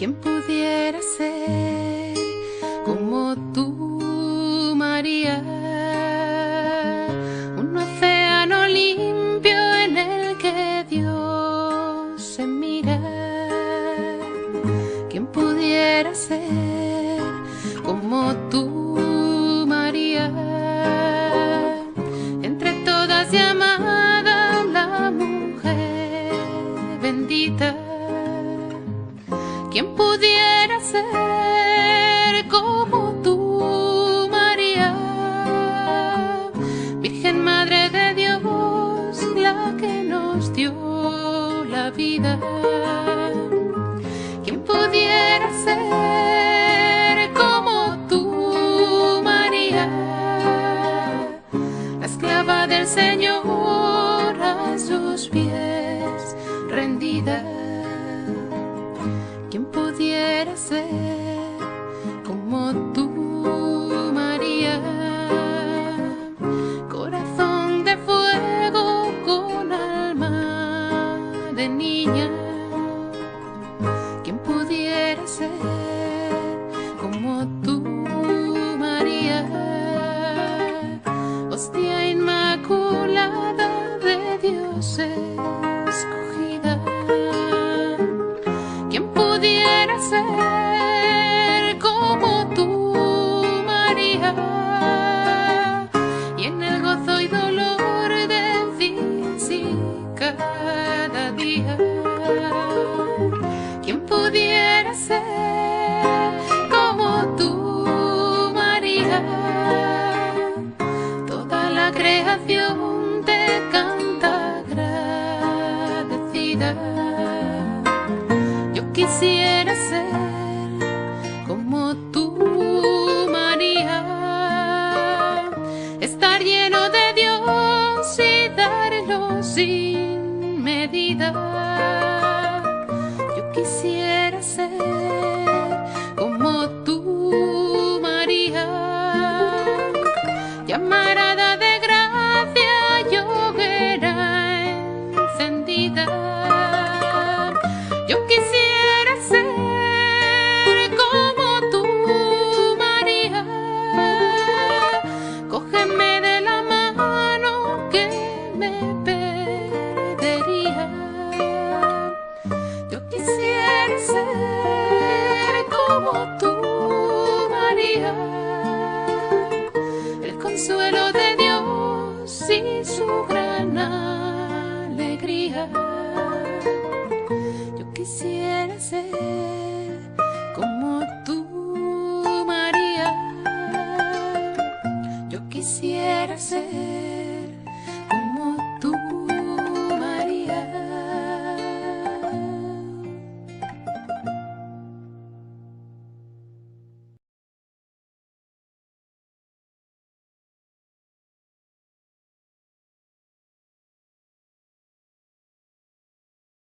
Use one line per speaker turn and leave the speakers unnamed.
¿Quién pudiera ser como tú, María? Un océano limpio en el que Dios se mira. ¿Quién pudiera ser como tú, María? Entre todas llamada la mujer bendita. ¿Quién pudiera ser como tú, María? Virgen Madre de Dios, la que nos dio la vida. ¿Quién pudiera ser como tú, María? La esclava del Señor a sus pies rendida. ¿Quién pudiera ser como tú, María? Corazón de fuego con alma de niña. ¿Quién pudiera ser como tú, María? Hostia inmaculada de Dios escogida. ¿Quién pudiera ser como tú, María? Y en el gozo y dolor de sí cada día. ¿Quién pudiera ser como tú, María? Toda la creación te canta agradecida. Quisiera ser como tú, María, estar lleno de Dios y darlo sin medida. Yo quisiera ser como tú, María, llamarada de gracia y hoguera encendida. Yo quisiera ser como tú, María. Cógeme de la mano que me perdería. Yo quisiera ser como tú, María. El consuelo de Dios y su gran alegría. Quisiera ser